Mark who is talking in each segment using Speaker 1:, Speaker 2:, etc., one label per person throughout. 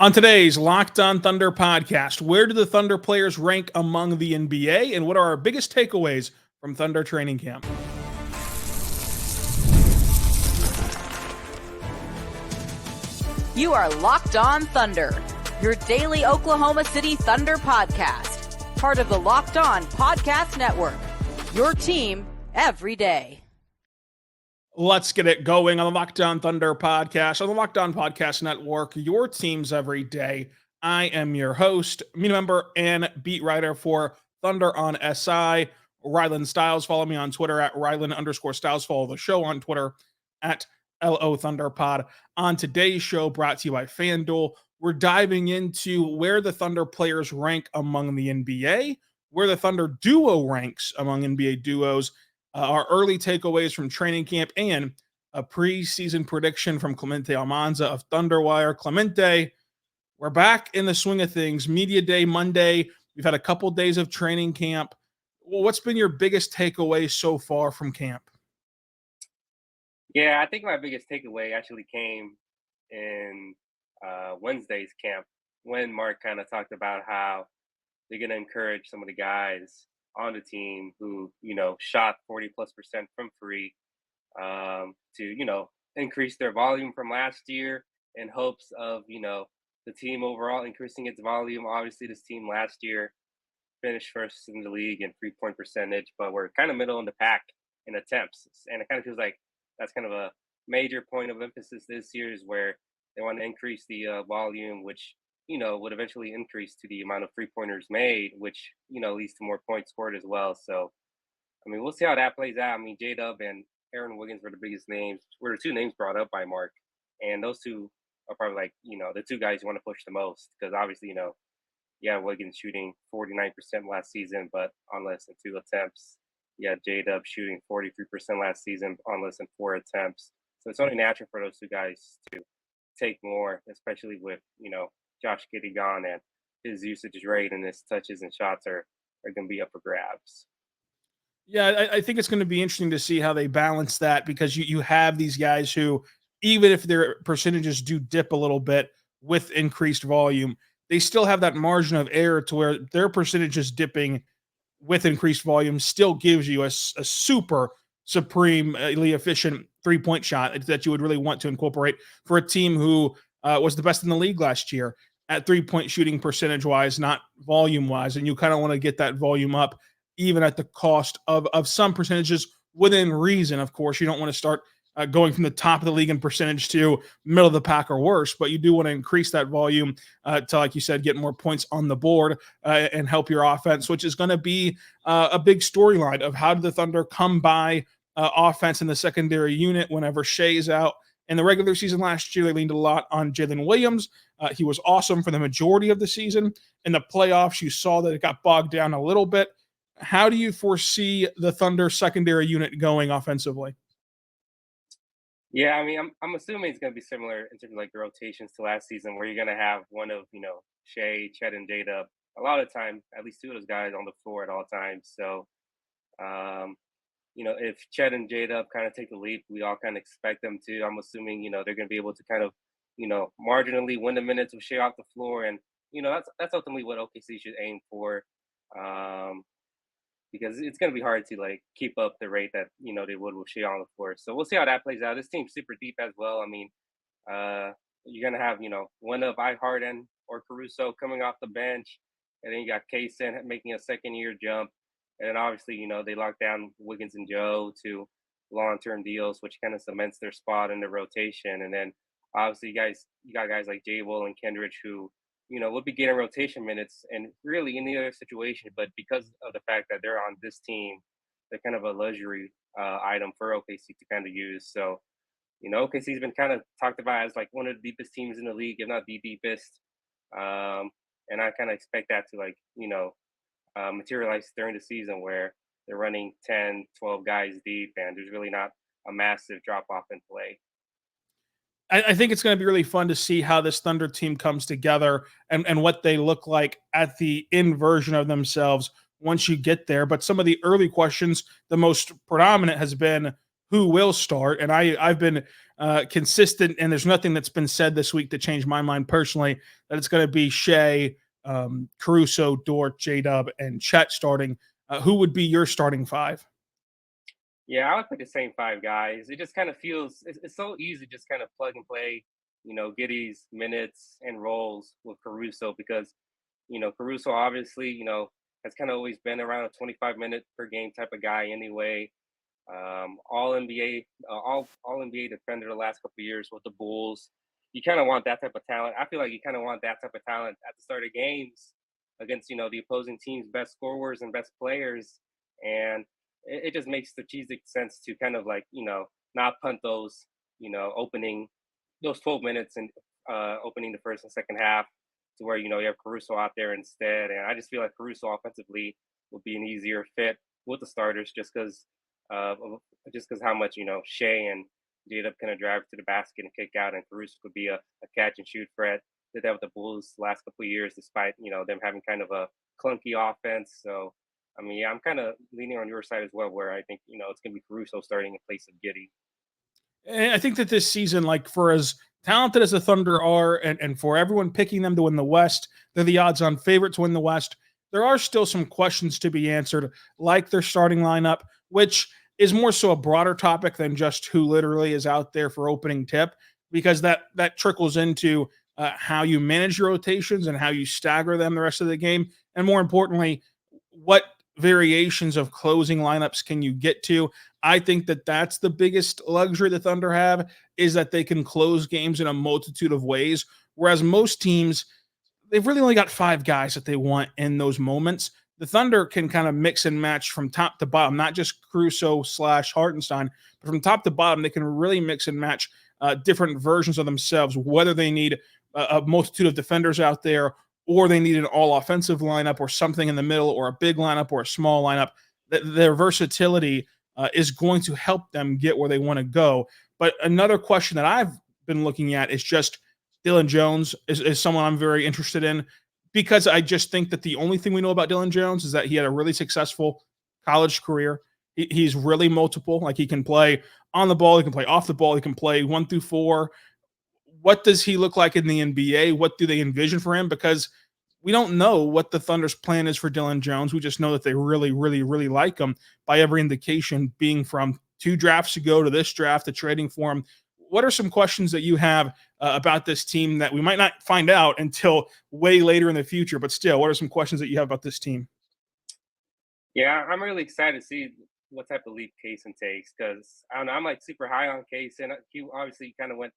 Speaker 1: On today's Locked On Thunder podcast, where do the Thunder players rank among the NBA, and what are our biggest takeaways from Thunder training camp?
Speaker 2: You are Locked On Thunder, your daily Oklahoma City Thunder podcast, part of the Locked On Podcast Network, your team every day.
Speaker 1: Let's get it going on the Locked On Thunder podcast, on the Locked On Podcast Network, your teams every day. I am your host, media member, and beat writer for Thunder on SI, Rylan Stiles. Follow me on Twitter at Rylan_Stiles. Follow the show on Twitter at LO Thunderpod. On today's show, brought to you by FanDuel, we're diving into where the Thunder players rank among the NBA, where the Thunder duo ranks among NBA duos, our early takeaways from training camp, and a preseason prediction from Clemente Almanza of ThunderWire. Clemente, we're back in the swing of things. Media Day Monday. We've had a couple days of training camp. Well, what's been your biggest takeaway so far from camp?
Speaker 3: Yeah, I think my biggest takeaway actually came in Wednesday's camp when Mark kind of talked about how they're going to encourage some of the guys on the team who, shot 40+% from free to, increase their volume from last year in hopes of, the team overall increasing its volume. Obviously, this team last year finished first in the league in 3-point percentage, but we're kind of middle in the pack in attempts. And it kind of feels like that's kind of a major point of emphasis this year, is where they want to increase the volume, which would eventually increase to the amount of three-pointers made, which, leads to more points scored as well. So, we'll see how that plays out. J-Dub and Aaron Wiggins were the biggest names, were the two names brought up by Mark. And those two are probably the two guys you want to push the most, because obviously, Wiggins shooting 49% last season, but on less than 2 attempts. J-Dub shooting 43% last season on less than 4 attempts. So it's only natural for those two guys to take more, especially with, Josh Giddey gone, and his usage rate and his touches and shots are going to be up for grabs.
Speaker 1: Yeah, I think it's going to be interesting to see how they balance that, because you have these guys who, even if their percentages do dip a little bit with increased volume, they still have that margin of error to where their percentages dipping with increased volume still gives you a super supremely efficient three-point shot that you would really want to incorporate for a team who was the best in the league last year at three-point shooting percentage-wise, not volume-wise. And you kind of want to get that volume up even at the cost of some percentages within reason. Of course, you don't want to start going from the top of the league in percentage to middle of the pack or worse, but you do want to increase that volume to, like you said, get more points on the board and help your offense, which is going to be a big storyline of how do the Thunder come by offense in the secondary unit whenever Shai's out. In the regular season last year, they leaned a lot on Jalen Williams. He was awesome for the majority of the season. In the playoffs, you saw that it got bogged down a little bit. How do you foresee the Thunder secondary unit going offensively?
Speaker 3: Yeah, I'm assuming it's going to be similar in terms of the rotations to last season, where you're going to have one of, Shai, Chet, and J-Dub a lot of the time, at least 2 of those guys on the floor at all times. So, if Chet and J-Dub kind of take the leap, we all kind of expect them to. I'm assuming, they're going to be able to kind of, marginally win the minutes with Shai off the floor. And, that's ultimately what OKC should aim for. Because it's going to be hard to keep up the rate that, they would with Shai on the floor. So we'll see how that plays out. This team's super deep as well. You're going to have, one of Harden or Caruso coming off the bench. And then you got Kaysen making a second-year jump. And then obviously, they locked down Wiggins and Joe to long-term deals, which kind of cements their spot in the rotation. And then obviously you got guys like J-Will and Kendrick who, would be getting rotation minutes and really any other situation. But because of the fact that they're on this team, they're kind of a luxury item for OKC to kind of use. So, OKC's been kind of talked about as one of the deepest teams in the league, if not the deepest. And I kind of expect that to materialize during the season, where they're running 10, 12 guys deep, and there's really not a massive drop-off in play.
Speaker 1: I think it's going to be really fun to see how this Thunder team comes together and what they look like at the end version of themselves once you get there. But some of the early questions, the most predominant has been, who will start. And I've been consistent, and there's nothing that's been said this week to change my mind personally, that it's going to be Shai, Caruso, Dort, J-Dub, and Chet starting. Who would be your starting five?
Speaker 3: Yeah, I would pick the same five guys. It just kind of feels it's so easy to just kind of plug and play, get these minutes and roles with Caruso because, Caruso obviously, has kind of always been around a 25-minute per game type of guy anyway. All NBA, all NBA defender the last couple of years with the Bulls. You kind of want that type of talent. I feel like you kind of want that type of talent at the start of games against the opposing team's best scorers and best players, and it just makes strategic sense to kind of like not punt those opening those 12 minutes and opening the first and second half to where you have Caruso out there instead. And I just feel like Caruso offensively would be an easier fit with the starters uh, just because how much Shea and J-Dub kind of drive to the basket and kick out, and Caruso could be a catch and shoot threat. Did that with the Bulls the last couple of years, despite them having kind of a clunky offense. So, I mean, yeah, I'm kind of leaning on your side as well, where I think it's going to be Caruso starting in place of Giddy.
Speaker 1: And I think that this season, like for as talented as the Thunder are, and for everyone picking them to win the West, they're the odds-on favorite to win the West. There are still some questions to be answered, like their starting lineup, which is more so a broader topic than just who literally is out there for opening tip, because that trickles into how you manage your rotations and how you stagger them the rest of the game, and more importantly, what variations of closing lineups can you get to. I think that that's the biggest luxury the Thunder have, is that they can close games in a multitude of ways, whereas most teams, they've really only got five guys that they want in those moments. The Thunder can kind of mix and match from top to bottom, not just Caruso / Hartenstein, but from top to bottom, they can really mix and match different versions of themselves, whether they need a multitude of defenders out there, or they need an all offensive lineup, or something in the middle, or a big lineup, or a small lineup. Their versatility is going to help them get where they want to go. But another question that I've been looking at is just Dylan Jones is someone I'm very interested in, because I just think that the only thing we know about Dylan Jones is that he had a really successful college career. He's really multiple. Like, he can play on the ball, he can play off the ball, he can play 1 through 4. What does he look like in the NBA? What do they envision for him? Because we don't know what the Thunder's plan is for Dylan Jones. We just know that they really, really, really like him, by every indication, being from 2 drafts ago to this draft to trading for him. What are some questions that you have about this team that we might not find out until way later in the future, but still, what are some questions that you have about this team?
Speaker 3: Yeah, I'm really excited to see what type of leap Kaysen takes, because I don't know, I'm like super high on Kaysen. He obviously kind of went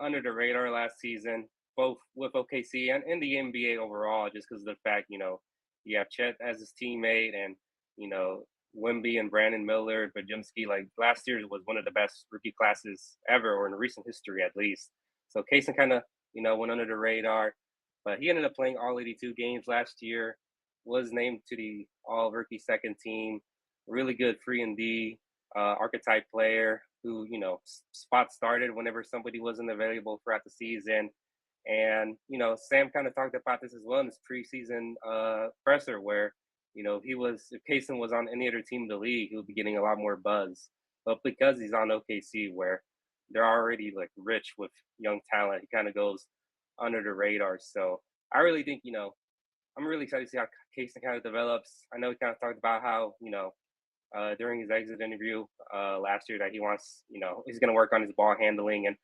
Speaker 3: under the radar last season, both with OKC and in the NBA overall, just because of the fact, you have Chet as his teammate, and, Wemby and Brandon Miller, Bajimski. Like, last year was one of the best rookie classes ever, or in recent history at least. So Kaysen kind of, went under the radar, but he ended up playing all 82 games last year, was named to the all rookie second team, really good 3-and-D archetype player who, spot started whenever somebody wasn't available throughout the season. And, Sam kind of talked about this as well in his preseason presser, where, if Kaysen was on any other team in the league, he would be getting a lot more buzz. But because he's on OKC, where they're already like rich with young talent, he kind of goes under the radar. So I really think, I'm really excited to see how Kaysen kind of develops. I know he kind of talked about how, during his exit interview last year, that he wants, he's going to work on his ball handling. And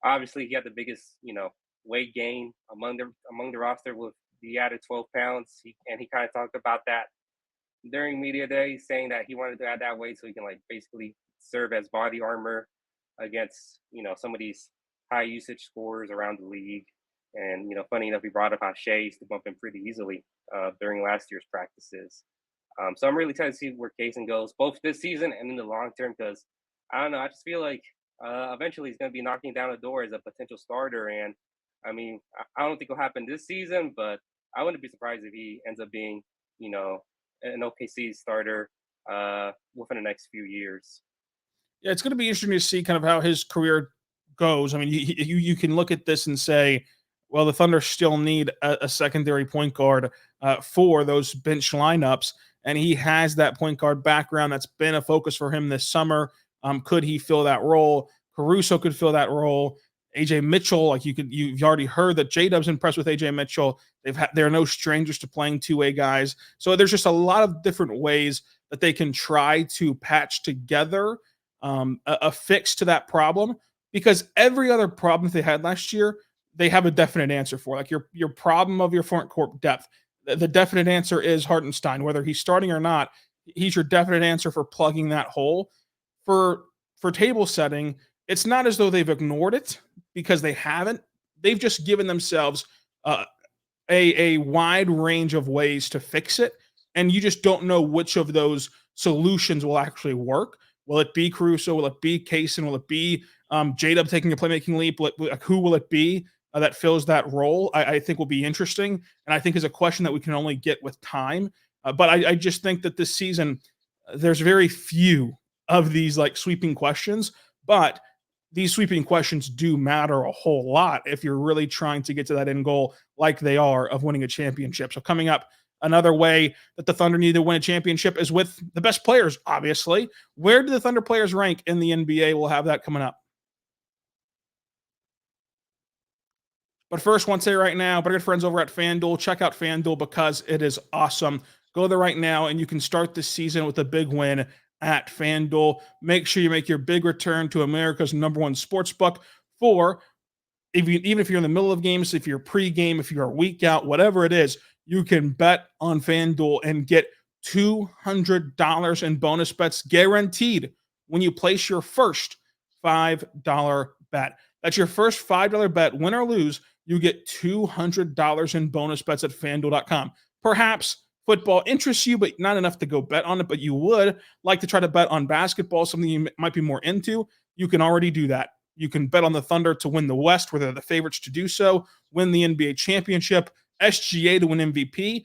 Speaker 3: obviously he had the biggest, weight gain among the roster with the added 12 pounds. He kind of talked about that during media day, saying that he wanted to add that weight so he can like basically serve as body armor against, some of these high usage scorers around the league. And, funny enough, he brought up how Shai used to bump him pretty easily during last year's practices. So I'm really excited to see where Kaysen goes, both this season and in the long term, because I don't know, I just feel like eventually he's going to be knocking down a door as a potential starter. And I mean, I don't think it'll happen this season, but I wouldn't be surprised if he ends up being, an OKC starter within the next few years.
Speaker 1: Yeah, it's going to be interesting to see kind of how his career goes. I mean, you can look at this and say, well, the Thunder still need a secondary point guard for those bench lineups, and he has that point guard background. That's been a focus for him this summer. Could he fill that role? Caruso could fill that role. AJ Mitchell, like you've already heard that J-Dub's impressed with AJ Mitchell. They're no strangers to playing two-way guys. So there's just a lot of different ways that they can try to patch together a fix to that problem, because every other problem that they had last year, they have a definite answer for. Like your problem of your front court depth, the definite answer is Hartenstein. Whether he's starting or not, he's your definite answer for plugging that hole. For table setting, it's not as though they've ignored it, because they haven't. They've just given themselves a wide range of ways to fix it, and you just don't know which of those solutions will actually work. Will it be Caruso? Will it be Kaysen? Will it be J-Dub taking a playmaking leap? Who will it be that fills that role? I think will be interesting, and I think is a question that we can only get with time. But I just think that this season, there's very few of these like sweeping questions, but these sweeping questions do matter a whole lot if you're really trying to get to that end goal, like they are, of winning a championship. So coming up, another way that the Thunder need to win a championship is with the best players, obviously. Where do the Thunder players rank in the NBA? We'll have that coming up. But first, I want to say right now, but our good friends over at FanDuel, check out FanDuel because it is awesome. Go there right now, and you can start the season with a big win at FanDuel. Make sure you make your big return to America's #1 sports book for even if you're in the middle of games, if you're pre-game, if you're a week out, whatever it is, you can bet on FanDuel and get $200 in bonus bets guaranteed when you place your first $5 bet. That's your first $5 bet, win or lose. You get $200 in bonus bets at FanDuel.com. Perhaps football interests you, but not enough to go bet on it, but you would like to try to bet on basketball, something you might be more into. You can already do that. You can bet on the Thunder to win the West, where they're the favorites to do so, win the NBA championship, SGA to win MVP,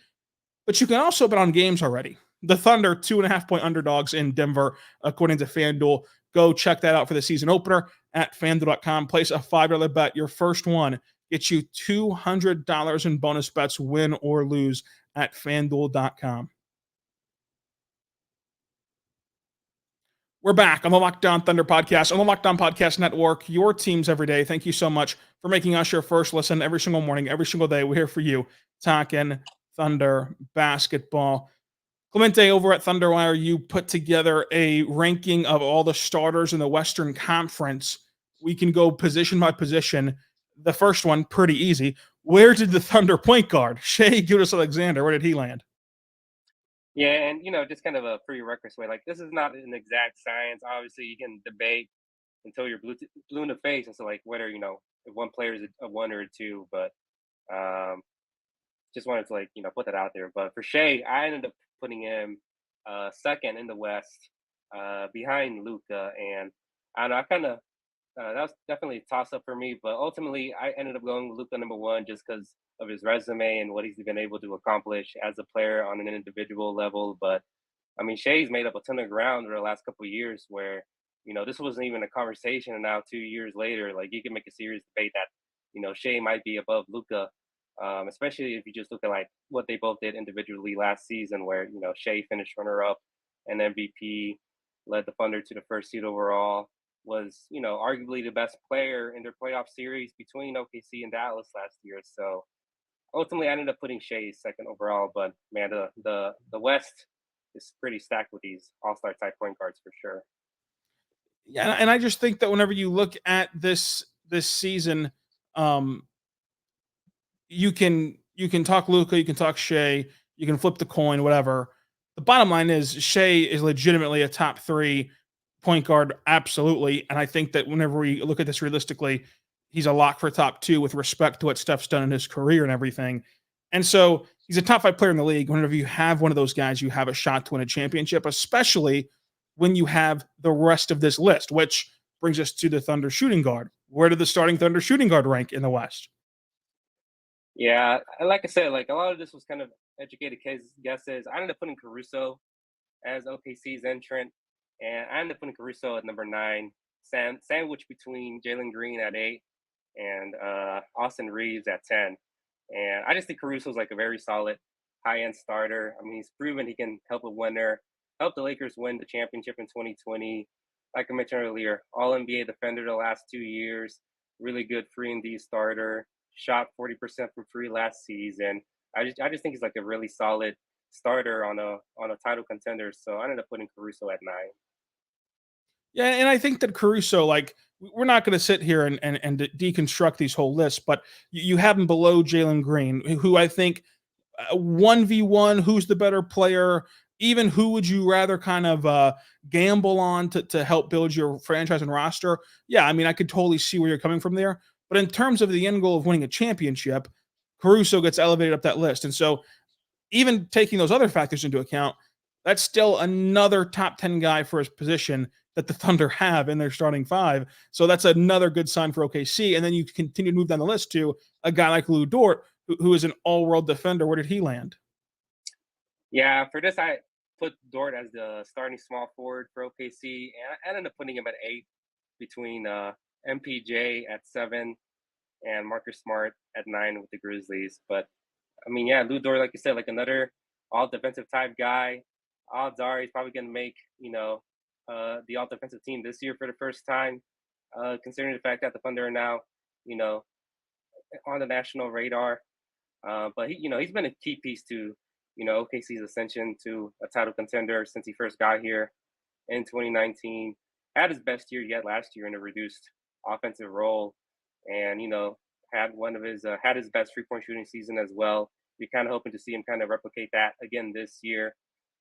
Speaker 1: but you can also bet on games already. The Thunder, 2.5-point underdogs in Denver, according to FanDuel. Go check that out for the season opener at FanDuel.com. Place a $5 bet. Your first one gets you $200 in bonus bets, win or lose, at FanDuel.com. We're back on the Locked On Thunder podcast, on the Locked On Podcast Network, your teams every day. Thank you so much for making us your first listen every single morning, every single day. We're here for you, talking Thunder basketball. Clemente over at ThunderWire, you put together a ranking of all the starters in the Western Conference. We can go position by position. The first one, pretty easy. Where did the Thunder point guard, Shai Gilgeous-Alexander, where did he land?
Speaker 3: Yeah, and just kind of a prerequisite way. Like, this is not an exact science. Obviously, you can debate until you're blue in the face as to like whether if one player is a one or a two. But just wanted to put that out there. But for Shai, I ended up putting him second in the West, behind Luka, and I don't know. I kind of that was definitely a toss up for me, but ultimately I ended up going with Luka #1 just because of his resume and what he's been able to accomplish as a player on an individual level. But I mean, Shai's made up a ton of ground over the last couple of years where, this wasn't even a conversation. And now 2 years later, like, you can make a serious debate that, Shai might be above Luka, especially if you just look at like what they both did individually last season, where, Shai finished runner up and MVP, led the Thunder to the first seed overall, was, arguably the best player in their playoff series between OKC and Dallas last year. So ultimately, I ended up putting Shai second overall. But man, the West is pretty stacked with these all-star type point guards for sure.
Speaker 1: Yeah, and I just think that whenever you look at this season, you can talk Luka, you can talk Shai, you can flip the coin, whatever. The bottom line is Shai is legitimately a top 3 point guard, absolutely. And I think that whenever we look at this realistically, he's a lock for top 2 with respect to what Steph's done in his career and everything. And so he's a top 5 player in the league. Whenever you have one of those guys, you have a shot to win a championship, especially when you have the rest of this list, which brings us to the Thunder shooting guard. Where did the starting Thunder shooting guard rank in the West?
Speaker 3: Yeah, like I said, like, a lot of this was kind of educated guesses. I ended up putting Caruso as OKC's entrant, and I ended up putting Caruso at #9, sandwiched between Jalen Green at 8 and Austin Reeves at 10. And I just think Caruso's like a very solid high-end starter. I mean, he's proven he can help a winner, help the Lakers win the championship in 2020. like I mentioned earlier, all NBA defender the last 2 years, really good free and D starter, shot 40% from free last season. I just think he's like a really solid starter on a title contender. So I ended up putting Caruso at 9.
Speaker 1: Yeah, and I think that Caruso, like, we're not going to sit here and deconstruct these whole lists, but you have him below Jalen Green, who I think 1v1, who's the better player, even who would you rather kind of gamble on to help build your franchise and roster. Yeah, I mean, I could totally see where you're coming from there. But in terms of the end goal of winning a championship, Caruso gets elevated up that list. And so even taking those other factors into account, that's still another top 10 guy for his position that the Thunder have in their starting five. So that's another good sign for OKC. And then you continue to move down the list to a guy like Lou Dort, who is an all world defender. Where did he land?
Speaker 3: Yeah, for this, I put Dort as the starting small forward for OKC, and I ended up putting him at 8 between MPJ at 7 and Marcus Smart at 9 with the Grizzlies. But I mean, yeah, Lou Dort, like you said, like another all defensive type guy. Odds are he's probably going to make, the all defensive team this year for the first time, considering the fact that the Thunder are now, you know, on the national radar. But he's been a key piece to, OKC's ascension to a title contender since he first got here in 2019. Had his best year yet last year in a reduced offensive role, and had his best 3-point shooting season as well. You're kind of hoping to see him kind of replicate that again this year.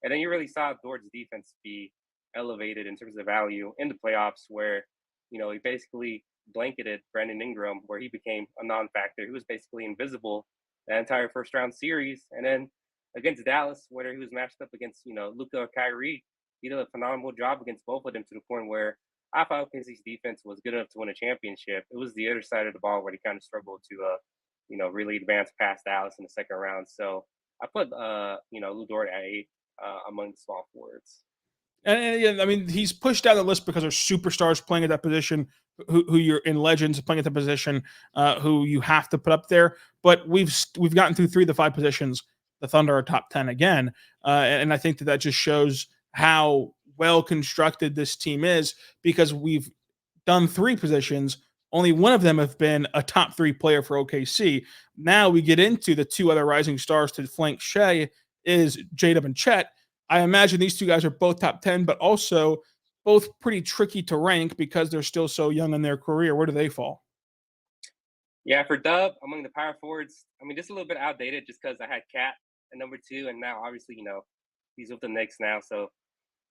Speaker 3: And then you really saw Dort's defense be elevated in terms of value in the playoffs, where he basically blanketed Brandon Ingram, where he became a non-factor. He was basically invisible that entire first round series. And then against Dallas, where he was matched up against Luka or Kyrie, he did a phenomenal job against both of them to the point where I thought OKC's defense was good enough to win a championship. It was the other side of the ball where he kind of struggled to, really advance past Dallas in the second round. So I put, Lou Dort at 8 among the small forwards.
Speaker 1: And yeah, I mean, he's pushed down the list because there's superstars playing at that position, who you're in legends playing at the position, who you have to put up there. But we've gotten through 3 of the 5 positions. The Thunder are top 10 again, and I think that just shows how well constructed this team is, because we've done 3 positions. Only one of them have been a top 3 player for OKC. Now we get into the 2 other rising stars to flank Shai is J-Dub and Chet. I imagine these 2 guys are both top 10, but also both pretty tricky to rank because they're still so young in their career. Where do they fall?
Speaker 3: Yeah, for Dub, among the power forwards, I mean, this is a little bit outdated just because I had Cat at number 2, and now obviously, he's with the Knicks now, so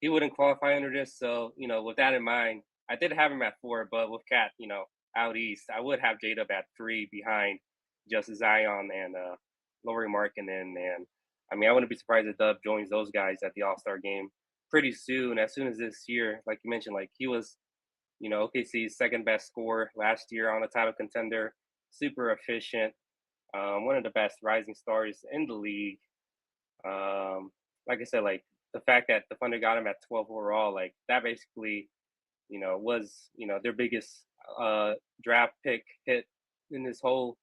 Speaker 3: he wouldn't qualify under this. So, with that in mind, I did have him at 4, but with Cat, out east, I would have J-Dub at 3 behind Justice Zion and Laurie Markkinen. And I mean, I wouldn't be surprised if Dub joins those guys at the All-Star game pretty soon. As soon as this year, like you mentioned, like he was, OKC's second best scorer last year on a title contender, super efficient, one of the best rising stars in the league. Like I said, like the fact that the Thunder got him at 12 overall, like that basically, was, their biggest draft pick hit in this whole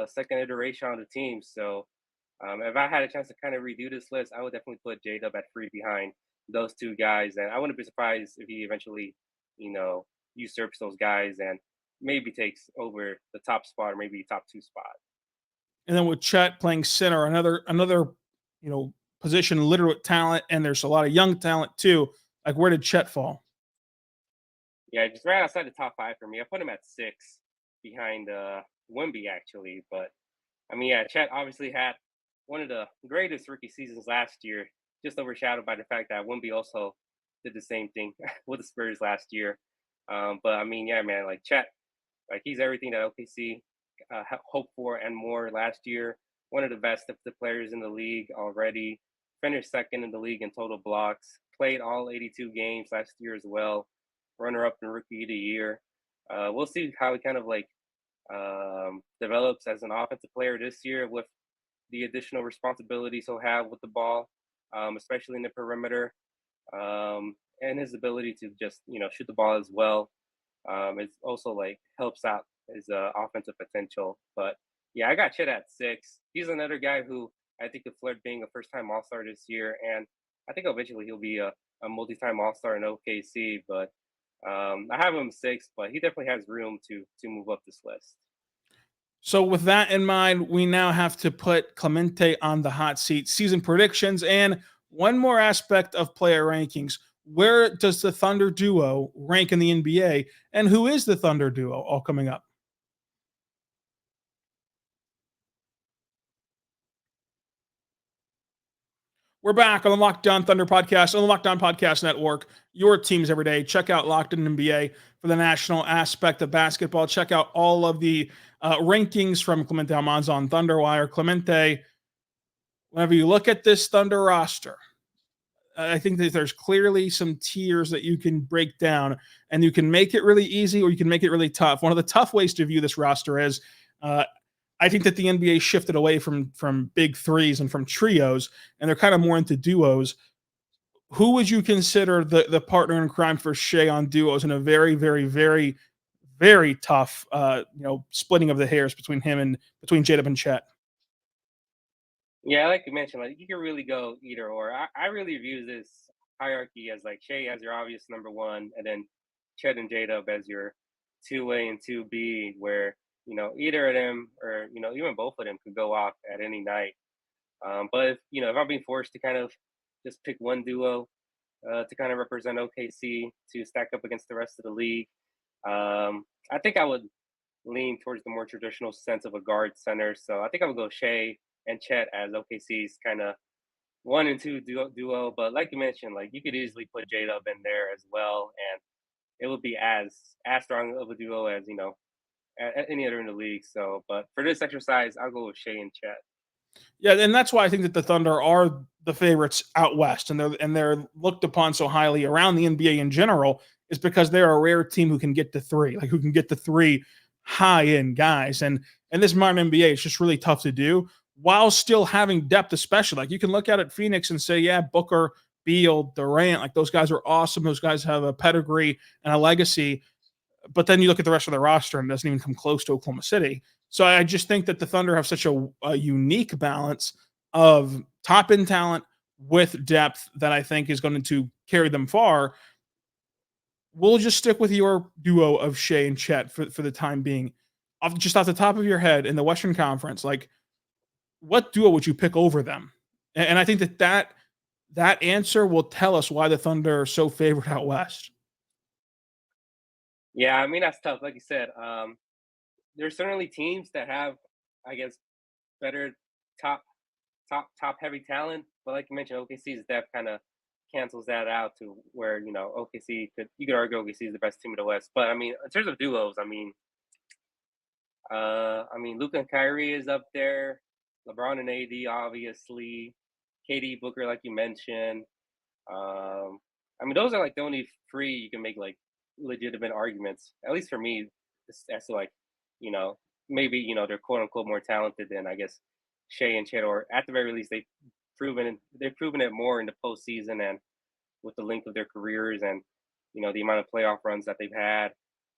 Speaker 3: second iteration on the team. So if I had a chance to kind of redo this list, I would definitely put J-Dub at 3 behind those 2 guys. And I wouldn't be surprised if he eventually, usurps those guys and maybe takes over the top spot or maybe top 2 spot.
Speaker 1: And then with Chet playing center, another position littered with talent, and there's a lot of young talent too. Like, where did Chet fall?
Speaker 3: Yeah, just right outside the top 5 for me. I put him at 6 behind Wemby actually. But I mean, yeah, Chet obviously had one of the greatest rookie seasons last year, just overshadowed by the fact that Wemby also did the same thing with the Spurs last year. But I mean, yeah, man, like Chet, like he's everything that OKC hoped for and more last year. One of the best of the players in the league already. Finished second in the league in total blocks. Played all 82 games last year as well. Runner up in Rookie of the Year. We'll see how he kind of like develops as an offensive player this year with the additional responsibilities he'll have with the ball, especially in the perimeter, and his ability to just shoot the ball as well. It also like helps out his offensive potential. But yeah, I got Chet at 6. He's another guy who I think could flirt being a first-time All-Star this year, and I think eventually he'll be a multi-time All-Star in OKC. But I have him 6, but he definitely has room to move up this list.
Speaker 1: So with that in mind, we now have to put Clemente on the hot seat. Season predictions and one more aspect of player rankings. Where does the Thunder duo rank in the NBA, and who is the Thunder duo? All coming up. We're back on the Locked On Thunder podcast, on the Locked On Podcast Network, your teams every day. Check out Locked On NBA for the national aspect of basketball. Check out all of the rankings from Clemente Almanza on Thunderwire. Clemente, whenever you look at this Thunder roster, I think that there's clearly some tiers that you can break down, and you can make it really easy or you can make it really tough. One of the tough ways to view this roster is I think that the NBA shifted away from big threes and from trios, and they're kind of more into duos. Who would you consider the partner in crime for Shai on duos in a very, very, very, very tough splitting of the hairs between him and between Jalen and Chet?
Speaker 3: Yeah, like you mentioned, like you can really go either or. I really view this hierarchy as like Shea as your obvious number one, and then Chet and J-Dub as your 2A and 2B, where either of them or even both of them could go off at any night. But if I'm being forced to kind of just pick one duo to kind of represent OKC to stack up against the rest of the league, I think I would lean towards the more traditional sense of a guard center. So I think I would go Shea and Chet as OKC's kind of 1 and 2 duo. But like you mentioned, like you could easily put J Dub in there as well, and it would be as strong of a duo as at any other in the league. So, but for this exercise, I'll go with Shea and Chet.
Speaker 1: Yeah, and that's why I think that the Thunder are the favorites out west, and they're looked upon so highly around the NBA in general, is because they're a rare team who can get to three, like who can get to three high end guys, and this modern NBA, it's just really tough to do while still having depth, especially like you can look at Phoenix and say, yeah, Booker, Beal, Durant, like those guys are awesome. Those guys have a pedigree and a legacy. But then you look at the rest of the roster and it doesn't even come close to Oklahoma City. So I just think that the Thunder have such a unique balance of top end talent with depth that I think is going to carry them far. We'll just stick with your duo of Shea and Chet for the time being. Just off the top of your head in the Western Conference, like what duo would you pick over them? And I think that answer will tell us why the Thunder are so favored out west.
Speaker 3: Yeah, I mean that's tough. Like you said, there's certainly teams that have, I guess, better top top heavy talent. But like you mentioned, OKC's depth kind of cancels that out to where OKC you could argue OKC is the best team in the West. But I mean, in terms of duos, Luka and Kyrie is up there, LeBron and AD obviously, KD Booker like you mentioned. Those are like the only three you can make like legitimate arguments, at least for me, as to like, maybe they're quote unquote more talented than I guess Shea and Chet, or at the very least they've proven it more in the postseason and with the length of their careers and the amount of playoff runs that they've had,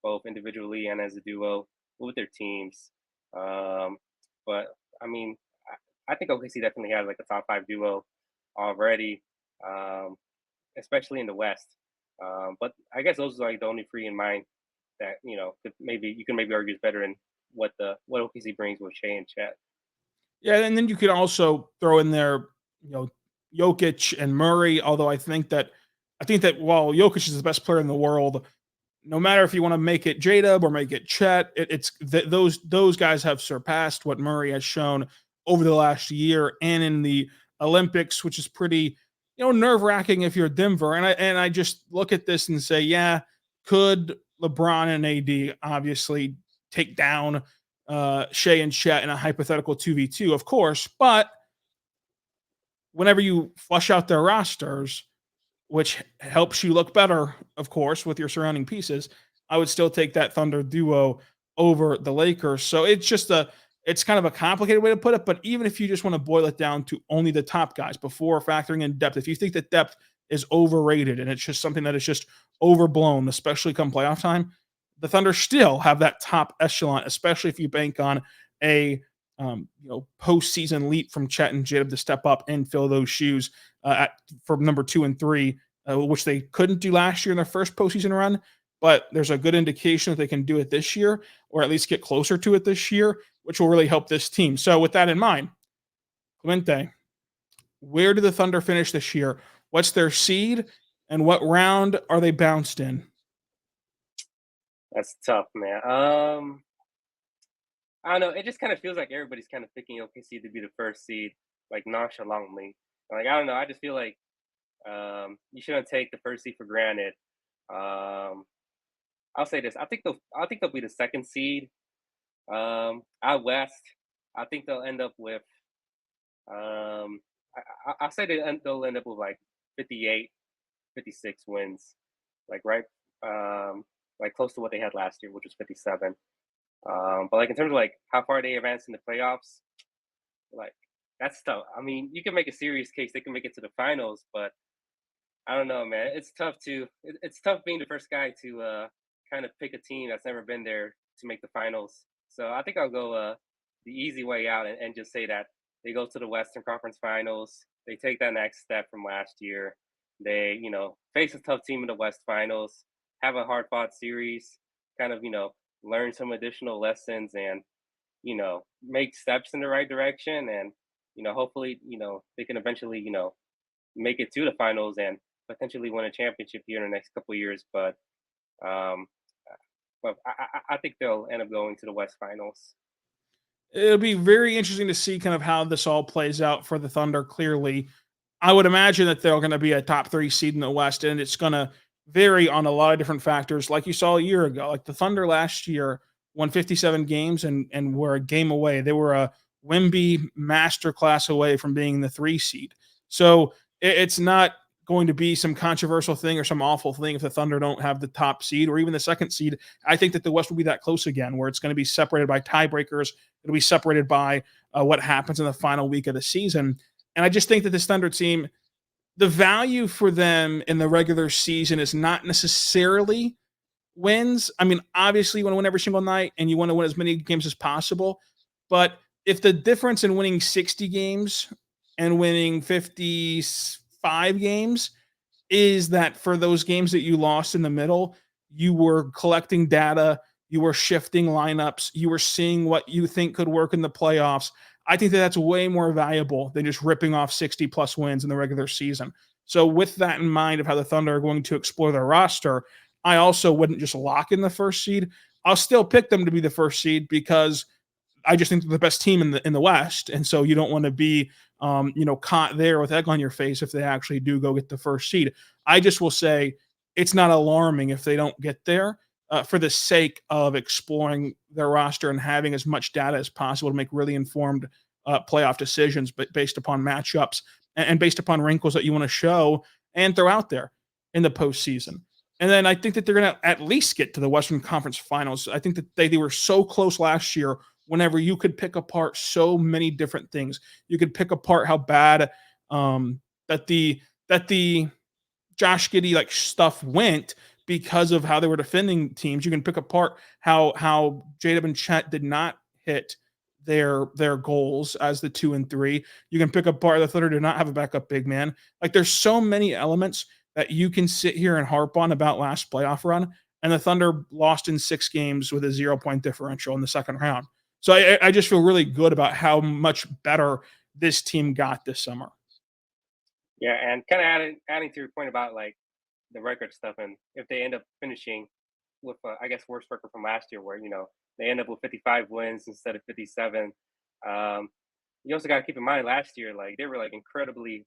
Speaker 3: both individually and as a duo with their teams. But I think OKC definitely has like a top 5 duo already, especially in the West. But I guess those are like the only three in mind that you can maybe argue is better than what OKC brings with Shea and Chet.
Speaker 1: Yeah, and then you could also throw in there, Jokic and Murray. Although I think that while Jokic is the best player in the world, no matter if you want to make it J-Dub or make it Chet, those guys have surpassed what Murray has shown over the last year and in the Olympics, which is pretty nerve-wracking if you're Denver. And I just look at this and say, yeah, could LeBron and AD obviously take down Shea and Chet in a hypothetical 2v2? Of course, but whenever you flush out their rosters, which helps you look better, of course, with your surrounding pieces, I would still take that Thunder duo over the Lakers. So it's kind of a complicated way to put it, but even if you just want to boil it down to only the top guys before factoring in depth, if you think that depth is overrated and it's just something that is just overblown, especially come playoff time, the Thunder still have that top echelon, especially if you bank on a postseason leap from Chet and J-Dub to step up and fill those shoes for number 2 and 3, which they couldn't do last year in their first postseason run. but there's a good indication that they can do it this year, or at least get closer to it this year, which will really help this team. So with that in mind, Clemente, where do the Thunder finish this year? What's their seed, and what round are they bounced in?
Speaker 3: That's tough, man. I don't know. It just kind of feels like everybody's kind of picking OKC to be the first seed, like nonchalantly. Like I don't know. I just feel like you shouldn't take the first seed for granted. Um, I'll say this. I think they'll be the second seed. Out west, I think they'll end up with. I'll say they'll end up with like 58, 56 wins, like right, um, like close to what they had last year, which was 57. But like in terms of like how far they advance in the playoffs, like that's tough. I mean, you can make a serious case they can make it to the finals, but I don't know, man. It's tough it's tough being the first guy to kind of pick a team that's never been there to make the finals. So I think I'll go the easy way out and just say that they go to the Western Conference Finals. They take that next step from last year. They, face a tough team in the West Finals, have a hard fought series, kind of, learn some additional lessons and, make steps in the right direction. And, hopefully, they can eventually, make it to the finals and potentially win a championship here in the next couple of years. Um, but I think they'll end up going to the West Finals.
Speaker 1: It'll be very interesting to see kind of how this all plays out for the Thunder. Clearly, I would imagine that they're going to be a top three seed in the West, and it's going to vary on a lot of different factors, like you saw a year ago. Like the Thunder last year won 57 games and were a game away. They were a Wemby masterclass away from being the 3 seed. So it's not going to be some controversial thing or some awful thing if the Thunder don't have the top seed or even the second seed. I think that the West will be that close again, where it's going to be separated by tiebreakers. It'll be separated by what happens in the final week of the season. And I just think that this Thunder team, the value for them in the regular season is not necessarily wins. I mean, obviously, you want to win every single night and you want to win as many games as possible. But if the difference in winning 60 games and winning 55 games is that for those games that you lost in the middle, you were collecting data, you were shifting lineups, you were seeing what you think could work in the playoffs. I think that that's way more valuable than just ripping off 60 plus wins in the regular season. So, with that in mind of how the Thunder are going to explore their roster, I also wouldn't just lock in the first seed. I'll still pick them to be the first seed because I just think they're the best team in the West, and so you don't want to be, caught there with egg on your face if they actually do go get the first seed. I just will say it's not alarming if they don't get there for the sake of exploring their roster and having as much data as possible to make really informed playoff decisions, but based upon matchups and based upon wrinkles that you want to show and throw out there in the postseason. And then I think that they're going to at least get to the Western Conference Finals. I think that they were so close last year whenever you could pick apart so many different things. You could pick apart how bad that the Josh Giddey like stuff went because of how they were defending teams. You can pick apart how Jada and Chet did not hit their goals as the 2 and 3. You can pick apart the Thunder did not have a backup big man. Like there's so many elements that you can sit here and harp on about last playoff run. And the Thunder lost in 6 games with a 0-point differential in the second round. So I just feel really good about how much better this team got this summer.
Speaker 3: Yeah, and kind of adding to your point about like the record stuff, and if they end up finishing with I guess worst record from last year, where they end up with 55 wins instead of 57. Um, you also got to keep in mind last year, like they were like incredibly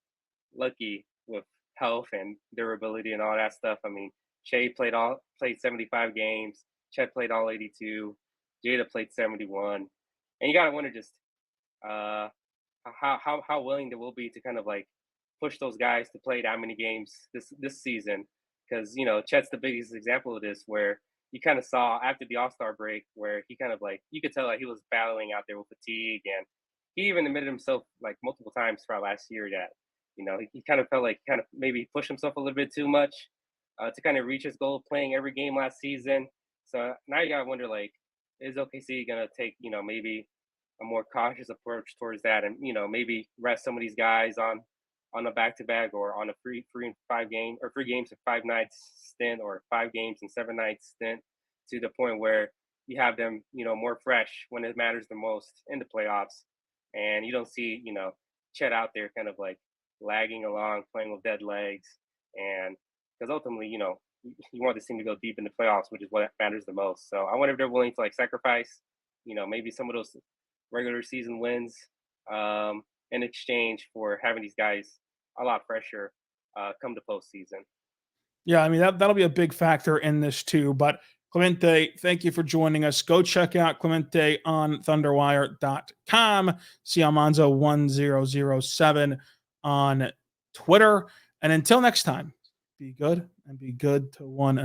Speaker 3: lucky with health and durability and all that stuff. I mean, Shai played 75 games, Chet played all 82, Jada played 71, and you got to wonder just uh, how willing they will be to kind of like push those guys to play that many games this season, because Chet's the biggest example of this, where you kind of saw after the All-Star break where he kind of like you could tell that he was battling out there with fatigue, and he even admitted himself like multiple times throughout last year that he kind of felt like kind of maybe pushed himself a little bit too much to kind of reach his goal of playing every game last season. So now you gotta wonder, like, is OKC gonna take maybe a more cautious approach towards that, and maybe rest some of these guys on on a back-to-back or on a free and 5 game or 3 games and 5 nights stint or 5 games and 7 nights stint to the point where you have them, more fresh when it matters the most in the playoffs. And you don't see, Chet out there kind of like lagging along, playing with dead legs. And because ultimately, you want this team to go deep in the playoffs, which is what matters the most. So I wonder if they're willing to like sacrifice, maybe some of those regular season wins in exchange for having these guys a lot fresher come to postseason.
Speaker 1: Yeah, I mean that'll be a big factor in this too. But Clemente, thank you for joining us. Go check out Clemente on thunderwire.com. See Almanza 1007 on Twitter. And until next time, be good and be good to one another.